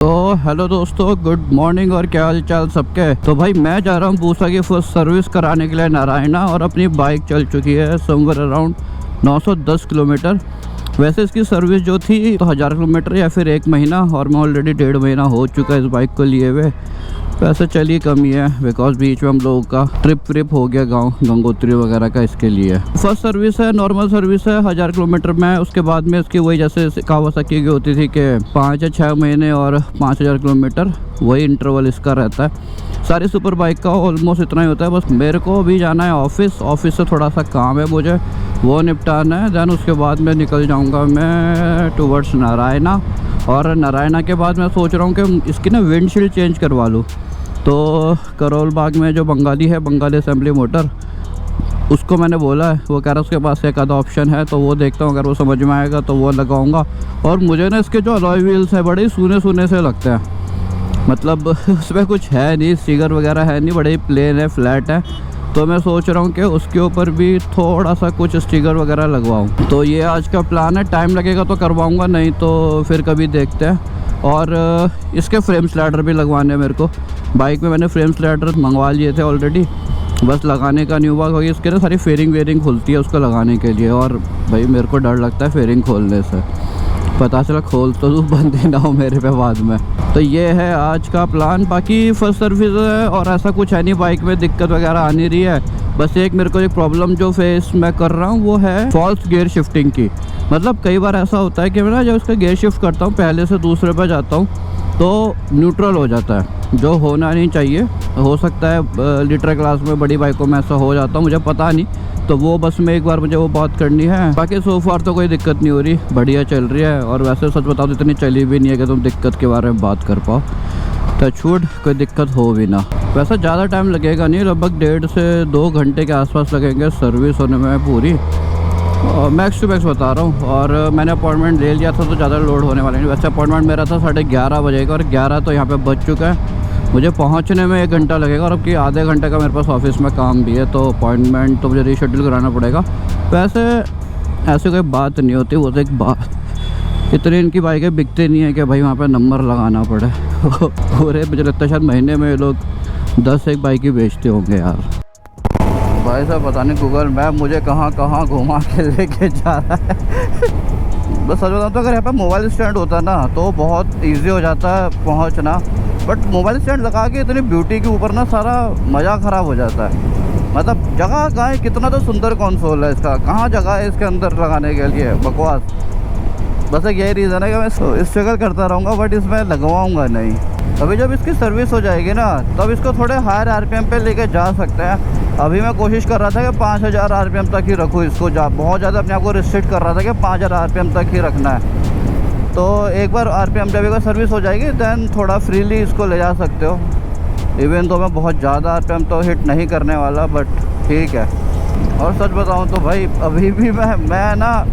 तो हेलो दोस्तों, good morning और क्या हाल चाल सबके। तो भाई मैं जा रहा हूँ पूसा की फर्स्ट सर्विस कराने के लिए नारायणा, और अपनी बाइक चल चुकी है समवेयर अराउंड 910 किलोमीटर। वैसे इसकी सर्विस जो थी तो 1000 किलोमीटर या फिर 1 महीना, और मैं ऑलरेडी 1.5 महीना हो चुका है इस बाइक को लिए हुए। वैसे चलिए कम ही है, बिकॉज बीच में हम लोगों का ट्रिप हो गया गांव गंगोत्री वगैरह का, इसके लिए फर्स्ट सर्विस है, नॉर्मल सर्विस है 1000 किलोमीटर में। उसके बाद में इसकी वही जैसे कावासाकी की होती थी कि 5 या 6 महीने और 5000 किलोमीटर, वही इंटरवल इसका रहता है। सारी सुपर बाइक का ऑलमोस्ट इतना ही होता है। बस मेरे को अभी जाना है ऑफिस से थोड़ा सा काम है मुझे, वो निपटाना है। देन उसके बाद मैं निकल जाऊँगा मैं टूवर्ड्स नारायणा। और नारायणा के बाद मैं सोच रहा हूँ कि इसकी ना विंडशील्ड चेंज करवा लूँ। तो करोल बाग में जो बंगाली है, बंगाली असेंबली मोटर, उसको मैंने बोला है, वो कह रहा है उसके पास एक आधा ऑप्शन है, तो वो देखता हूँ, अगर वो समझ में आएगा तो वो लगाऊंगा। और मुझे ना इसके जो अलॉय व्हील्स है बड़े सूने से लगते हैं, मतलब उसमें कुछ है नहीं, स्टिकर वगैरह है नहीं, बड़े प्लेन है, फ्लैट है। तो मैं सोच रहा हूँ कि उसके ऊपर भी थोड़ा सा कुछ स्टिकर वगैरह लगवाऊँ। तो ये आज का प्लान है। टाइम लगेगा तो करवाऊँगा, नहीं तो फिर कभी देखते हैं। और इसके फ्रेम स्लाइडर भी लगवाने हैं मेरे को। बाइक में मैंने फ्रेम स्लाइडर मंगवा लिए थे ऑलरेडी, बस लगाने का नहीं हुआ, क्योंकि इसके ना सारी फेयरिंग वेयरिंग खुलती है उसको लगाने के लिए। और भाई मेरे को डर लगता है फेयरिंग खोलने से, पता चला खोल तो तू बंद ही ना हो मेरे पे बाद में। तो ये है आज का प्लान। बाकी फर्स्ट सर्विस है और ऐसा कुछ है नहीं, बाइक में दिक्कत वगैरह आ नहीं रही है। बस एक मेरे को एक प्रॉब्लम जो फेस मैं कर रहा हूँ वो है फॉल्स गियर शिफ्टिंग की। मतलब कई बार ऐसा होता है कि मैं ना जब उसका गियर शिफ्ट करता हूँ, पहले से दूसरे पर जाता हूँ, तो न्यूट्रल हो जाता है, जो होना नहीं चाहिए। हो सकता है लीटर क्लास में बड़ी बाइकों में ऐसा हो जाता, मुझे पता नहीं। तो वो बस में एक बार मुझे वो बात करनी है। बाकी सो फार तो कोई दिक्कत नहीं हो रही, बढ़िया चल रही है। और वैसे सच बताओ तो इतनी चली भी नहीं है कि तुम दिक्कत के बारे में बात कर पाओ। टचवुड कोई दिक्कत हो भी ना। वैसे ज़्यादा टाइम लगेगा नहीं, लगभग 1.5 से 2 घंटे के आसपास लगेंगे सर्विस होने में पूरी, मैक्स टू मैक्स बता रहा हूँ। और मैंने अपॉइंटमेंट ले लिया था तो ज़्यादा लोड होने वाला नहीं। वैसे अपॉइंटमेंट मेरा था 11:30 बजे का, और 11 तो यहाँ पे बज चुका है। मुझे पहुँचने में 1 घंटा लगेगा, और अब कि आधे घंटे का मेरे पास ऑफिस में काम भी है, तो अपॉइंटमेंट तो मुझे रीशेड्यूल कराना पड़ेगा। वैसे ऐसी कोई बात नहीं होती, वो तो एक बात, इतनी इनकी बाइकें बिकती नहीं है कि भाई वहाँ पे नंबर लगाना पड़े। पूरे मुझे लगता है शायद महीने में ये लोग 10 एक बाइक ही बेचते होंगे यार। भाई साहब पता नहीं गूगल मैप मुझे कहाँ कहाँ घुमा के लेके जा रहा है। बस सच बताऊँ तो अगर यहाँ पे मोबाइल स्टैंड होता ना तो बहुत इजी हो जाता है पहुँचना, बट मोबाइल स्टैंड लगा के इतनी ब्यूटी के ऊपर ना सारा मज़ा ख़राब हो जाता है। मतलब जगह कहाँ है, कितना तो सुंदर कंसोल है इसका, कहाँ जगह है इसके अंदर लगाने के लिए, बकवास। बस एक यही रीज़न है कि मैं स्ट्रगल करता रहूँगा, बट इसमें लगवाऊँगा नहीं। अभी जब इसकी सर्विस हो जाएगी ना, तब इसको थोड़े हायर आरपीएम पे लेके जा सकते हैं। अभी मैं कोशिश कर रहा था कि 5000 आरपीएम तक ही रखूँ इसको, बहुत ज़्यादा अपने आप को रिस्ट्रिक्ट कर रहा था कि 5000 आरपीएम तक ही रखना है। तो एक बार आरपीएम जब एक बार सर्विस हो जाएगी, दैन थोड़ा फ्रीली इसको ले जा सकते हो। इवन तो मैं बहुत ज़्यादा आरपीएम तो हिट नहीं करने वाला, बट ठीक है। और सच बताऊँ तो भाई अभी भी मैं ना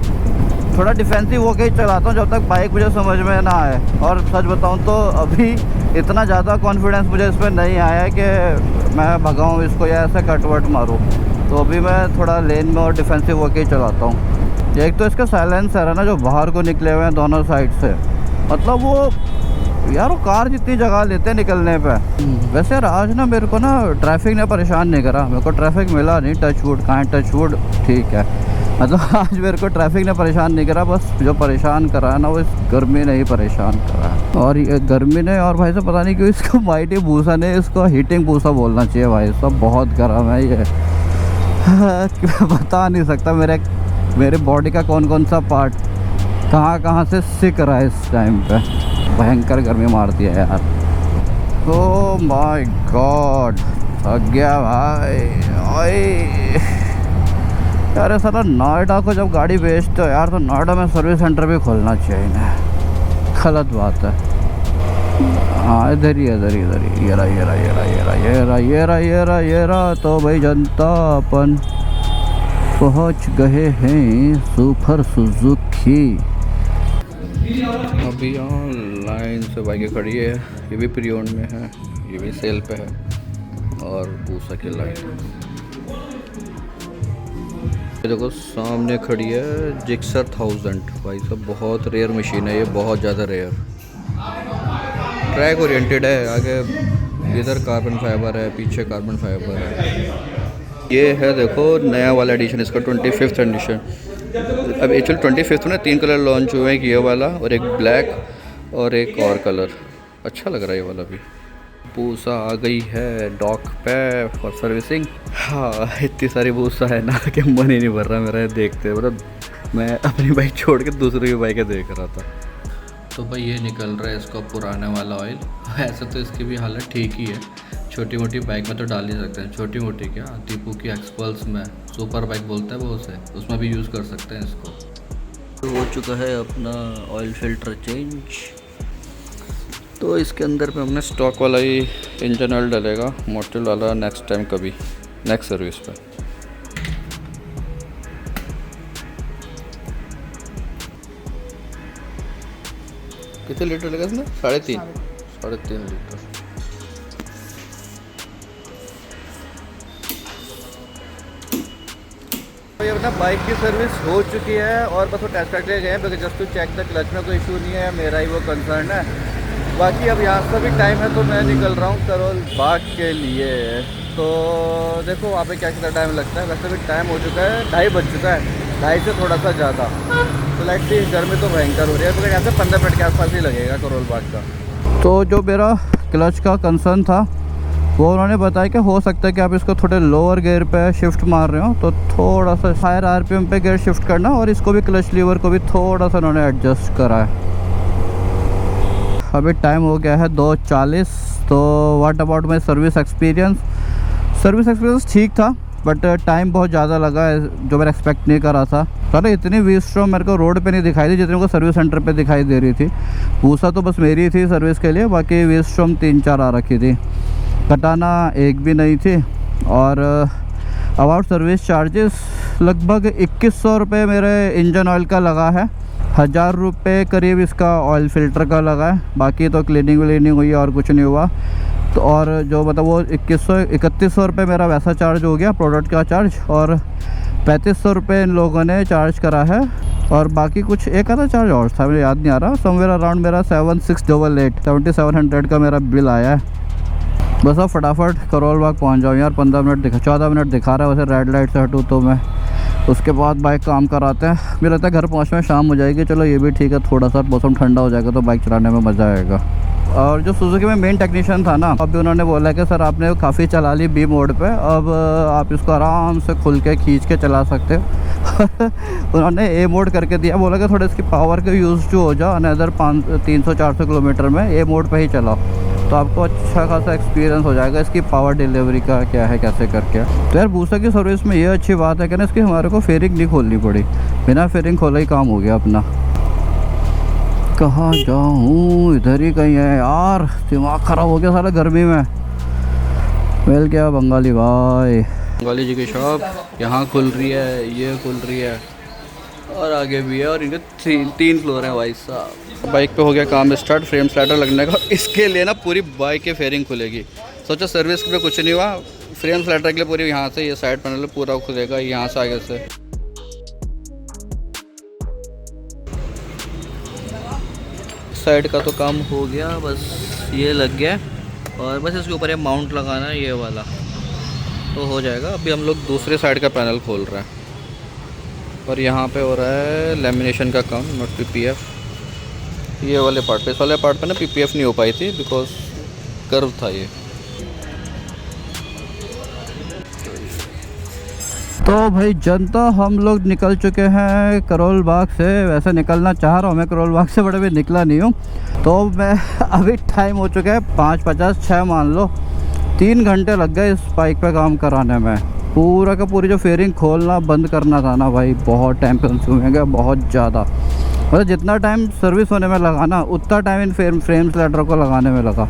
थोड़ा डिफेंसिव होके ही चलाता हूँ जब तक बाइक मुझे समझ में ना आए। और सच बताऊँ तो अभी इतना ज़्यादा कॉन्फिडेंस मुझे इस पर नहीं आया है कि मैं भगाऊँ इसको या ऐसे कटवट मारूँ। तो अभी मैं थोड़ा लेन में और डिफेंसिव होके ही चलाता हूँ। एक तो इसका साइलेंसर है ना, जो बाहर को निकले हुए हैं दोनों साइड से, मतलब वो यार वो कार जितनी जगह लेते हैं निकलने पे। वैसे यार आज ना मेरे को ना ट्रैफिक ने परेशान नहीं करा, मेरे को ट्रैफिक मिला नहीं, टचवुड कहाँ है, टचवुड ठीक है। मतलब आज मेरे को ट्रैफिक ने परेशान नहीं करा, बस जो परेशान करा है ना वो इस गर्मी ने ही परेशान करा है। और ये गर्मी ने, और भाई साहब पता नहीं क्यों इसको माइटी भूसा ने, इसको हीटिंग भूसा बोलना चाहिए भाई साहब, बहुत गर्म है ये। बता नहीं सकता मेरे बॉडी का कौन कौन सा पार्ट कहाँ से सिक रहा है इस टाइम पे। भयंकर गर्मी मारती है यार। ओह माय गॉड, थक गया भाई। ओए यार ऐसा ना, नोएडा को जब गाड़ी बेचते हो यार, तो नोएडा में सर्विस सेंटर भी खोलना चाहिए ना। गलत बात है। हाँ इधर ही ये रहा। तो भाई जनता अपन पहुँच गए हैं सुपर सुजुकी। अभी यहाँ लाइन से बाइकें खड़ी है, ये भी प्री ओन्ड में है, ये भी सेल पे है। और पूसा की लाइन देखो सामने खड़ी है जिक्सर 1000। भाई साहब बहुत रेयर मशीन है ये, बहुत ज़्यादा रेयर। ट्रैक ओरिएंटेड है। आगे इधर कार्बन फाइबर है, पीछे कार्बन फाइबर है। ये है देखो नया वाला एडिशन इसका, 25th एडिशन। अब एक्चुअली 25th में 3 कलर लॉन्च हुए हैं, ये वाला और एक ब्लैक और एक और कलर। अच्छा लग रहा है ये वाला भी। पूसा आ गई है डॉक पे फॉर सर्विसिंग। हाँ, इतनी सारी पूसा है ना कि मन ही नहीं भर रहा मेरा देखते, मतलब मैं अपनी बाइक छोड़ के दूसरी की बाइकें देख रहा था। तो भाई ये निकल रहा है इसका पुराने वाला ऑयल। ऐसा तो इसकी भी हालत ठीक ही है, छोटी मोटी बाइक में तो डाल ही सकते हैं। छोटी मोटी क्या, दीपू की एक्सपल्स में सुपर बाइक बोलते हैं वो उसे, उसमें भी यूज़ कर सकते हैं इसको। तो हो चुका है अपना ऑयल फिल्टर चेंज। तो इसके अंदर पे हमने स्टॉक वाला ही इंजन ऑयल डालेगा, मोटिल वाला नेक्स्ट टाइम कभी नेक्स्ट सर्विस पे। कितने लीटर लगा इसमें? 3.5 लीटर। ये अपना बाइक की सर्विस हो चुकी है और बस वो टेस्ट करके गए हैं, क्योंकि just to check the clutch में कोई इशू नहीं है, मेरा ही वो कंसर्न है। बाकी अब यहाँ से भी टाइम है तो मैं निकल रहा हूँ करोल बाग के लिए। तो देखो वहाँ पे क्या कितना टाइम लगता है। वैसे भी टाइम हो चुका है, 2:30 बज चुका है, 2:30 से थोड़ा सा ज़्यादा। तो लाइटली गर्मी तो भयंकर हो रही है, तो यहाँ से 15 मिनट के आसपास ही लगेगा करोल बाग का। तो जो मेरा क्लच का कंसर्न था वो उन्होंने बताया कि हो सकता है कि आप इसको थोड़े लोअर गियर पे शिफ्ट मार रहे हो, तो थोड़ा सा हायर आरपीएम पे गियर शिफ्ट करना, और इसको भी क्लच लीवर को भी थोड़ा सा उन्होंने एडजस्ट करा है। अभी टाइम हो गया है 2:40। तो what about my service experience? Service experience ठीक था, बट टाइम बहुत ज़्यादा लगा है जो मैंने एक्सपेक्ट नहीं करा था। चलो इतनी वीस्ट्रॉम मेरे को रोड पे नहीं दिखाई दी जितनी को सर्विस सेंटर पे दिखाई दे रही थी। पूसा तो बस मेरी थी सर्विस के लिए, बाकी वीस्ट्रॉम 3-4 आ रखी थी, कटाना एक भी नहीं थी। और अबाउट सर्विस चार्जेस लगभग 2100 रुपये मेरे इंजन ऑयल का लगा है, 1000 रुपये करीब इसका ऑयल फ़िल्टर का लगा है। बाकी तो क्लीनिंग व्लीनिंग हुई और कुछ नहीं हुआ। तो और जो मतलब वो 3100 रुपये मेरा वैसा चार्ज हो गया प्रोडक्ट का चार्ज, और 3500 रुपये इन लोगों ने चार्ज करा है। और बाकी कुछ एक आधा चार्ज और था, मुझे याद नहीं आ रहा। समवेयर अराउंड मेरा 7688 का मेरा बिल आया है। बस अब फटाफट करोल बाग पहुंच जाऊँ यार। 14 मिनट दिखा रहा है, वैसे रेड लाइट से हटूँ तो मैं उसके बाद बाइक काम कराते हैं। मुझे लगता है घर पहुंचने में शाम हो जाएगी। चलो ये भी ठीक है, थोड़ा सा मौसम ठंडा हो जाएगा तो बाइक चलाने में मज़ा आएगा। और जो सुजुकी में मेन टेक्नीशियन था ना, अभी उन्होंने बोला कि सर आपने काफ़ी चला ली बी मोड पे, अब आप इसको आराम से खुल के खींच के चला सकते हो। उन्होंने ए मोड करके दिया, बोला कि थोड़ा इसकी पावर के यूज़ जो हो जाओ, अनदर 300-400 किलोमीटर में ए मोड पे ही चलाओ, तो आपको अच्छा खासा एक्सपीरियंस हो जाएगा इसकी पावर डिलीवरी का क्या है कैसे करके। तो यार बूसा की सर्विस में ये अच्छी बात है कि ना इसकी हमारे को फेयरिंग नहीं खोलनी पड़ी, बिना फेयरिंग खोला ही काम हो गया अपना। कहाँ जाऊँ, इधर ही कहीं है यार, दिमाग ख़राब हो गया सारा गर्मी में। मिल गया बंगाली भाई। बंगाली जी की शॉप यहाँ खुल रही है, ये खुल रही है और आगे भी है, और इनके 3 फ्लोर हैं भाई साहब। बाइक पे हो गया काम स्टार्ट, फ्रेम स्लाइडर लगने का। इसके लिए ना पूरी बाइक की फेयरिंग खुलेगी। सोचो सर्विस पे कुछ नहीं हुआ, फ्रेम स्लाइडर के लिए पूरी यहाँ से ये साइड पैनल पूरा खुलेगा, यहाँ से आगे से। साइड का तो काम हो गया, बस ये लग गया और बस इसके ऊपर ये माउंट लगाना है, ये वाला तो हो जाएगा। अभी हम लोग दूसरे साइड का पैनल खोल रहे हैं और यहाँ पे हो रहा है लेमिनेशन का काम, नॉट पीपीएफ। ये वाले पार्ट पे, इस वाले पार्ट पे ना पीपीएफ नहीं हो पाई थी बिकॉज कर्व था ये। तो भाई जनता हम लोग निकल चुके हैं करोल बाग से। वैसे निकलना चाह रहा हूँ मैं करोल बाग से, बट अभी निकला नहीं हूँ। तो मैं अभी टाइम हो चुका है 5:50, 6 मान लो। 3 घंटे लग गए इस बाइक पे काम कराने में। पूरा का पूरी जो फेयरिंग खोलना बंद करना था ना भाई, बहुत टाइम कंज्यूमिंग है, बहुत ज़्यादा। मतलब जितना टाइम सर्विस होने में लगा ना, उतना टाइम इन फ्रेम स्लाइडर को लगाने में लगा।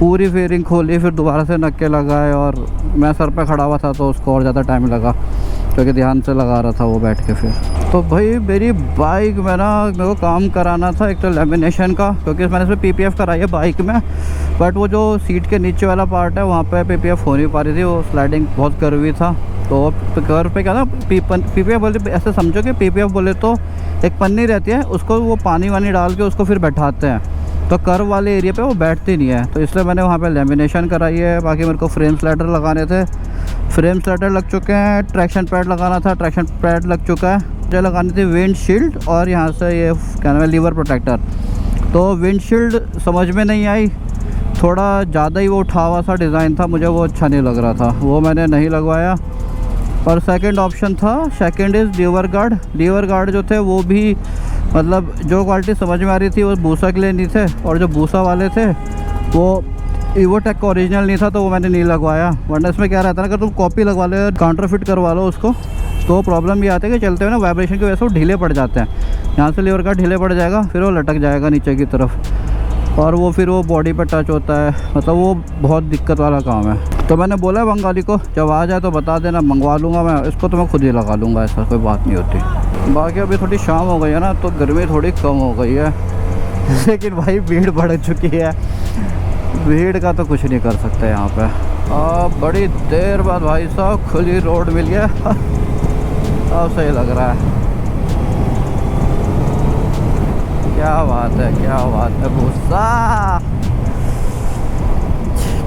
पूरी फेयरिंग खोली, फिर दोबारा से नक्के लगाए, और मैं सर पे खड़ा हुआ था तो उसको और ज़्यादा टाइम लगा क्योंकि ध्यान से लगा रहा था वो बैठ के। फिर तो भाई मेरी बाइक में ना मेरे को काम कराना था एक तो लेमिनेशन का, क्योंकि मैंने इसमें पीपीएफ कराई है बाइक में, बट वो जो सीट के नीचे वाला पार्ट है वहाँ पे पीपीएफ हो नहीं पा रही थी, वो स्लाइडिंग बहुत कर्वी था। तो कर्व पे क्या ना पीपीएफ बोले, ऐसे समझो कि पीपीएफ बोले तो एक पन्नी रहती है, उसको वो पानी वानी डाल के उसको फिर बैठाते हैं। तो कर्व वाले एरिया पे वो बैठती नहीं है, तो इसलिए मैंने वहाँ पे लेमिनेशन कराई है। बाकी मेरे को फ्रेम स्लाइडर लगाने थे, फ्रेम स्लाइडर लग चुके हैं। ट्रैक्शन पैड लगाना था, ट्रैक्शन पैड लग चुका है। मुझे लगानी थी विंड शील्ड और यहाँ से ये क्या नाम है लीवर प्रोटेक्टर। तो विंड शील्ड समझ में नहीं आई, थोड़ा ज़्यादा ही वो उठा हुआ सा डिज़ाइन था, मुझे वो अच्छा नहीं लग रहा था, वो मैंने नहीं लगवाया। और सेकंड ऑप्शन था, second is liver guard. Liver guard जो थे वो भी मतलब जो क्वालिटी समझ में आ रही थी वो बूसा के लिए नहीं थे, और जो बूसा वाले थे वो इवोटेक का ओरिजिनल नहीं था, तो वो मैंने नहीं लगवाया। वरना इसमें क्या रहता है ना, अगर तुम कॉपी लगवा लो, काउंटरफिट करवा लो उसको, तो प्रॉब्लम ये आती है कि चलते हुए ना वाइब्रेशन की वजह से वो ढीले पड़ जाते हैं। यहाँ से लीवर गार्ड ढीले पड़ जाएगा, फिर वो लटक जाएगा नीचे की तरफ, और वो फिर वो बॉडी पर टच होता है, मतलब वो बहुत दिक्कत वाला काम है। तो मैंने बोला है बंगाली को जब आ जाए तो बता देना, मंगवा लूँगा मैं इसको, तो मैं खुद ही लगा लूँगा, ऐसा कोई बात नहीं होती। बाकी अभी थोड़ी शाम हो गई है ना, तो गर्मी थोड़ी कम हो गई है, लेकिन भाई भीड़ बढ़ चुकी है। भीड़ का तो कुछ नहीं कर सकते यहाँ पे। बड़ी देर बाद भाई साहब खुली रोड मिल गया। अब सही लग रहा है। क्या बात है, क्या बात है भूसा,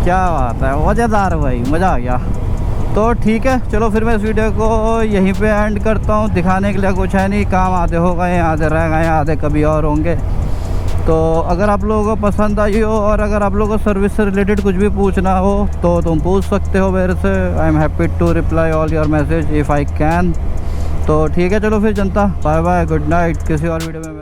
क्या बात है, मज़ेदार भाई, मज़ा आ गया। तो ठीक है, चलो फिर मैं इस वीडियो को यहीं पे एंड करता हूँ। दिखाने के लिए कुछ है नहीं, काम आधे हो गए, आधे रह गए, आधे कभी और होंगे। तो अगर आप लोगों को पसंद आई हो, और अगर आप लोगों को सर्विस से रिलेटेड कुछ भी पूछना हो तो तुम पूछ सकते हो मेरे से। I am happy to reply all your message if I can. तो ठीक है, चलो फिर जनता, बाय बाय, गुड नाइट। किसी और वीडियो में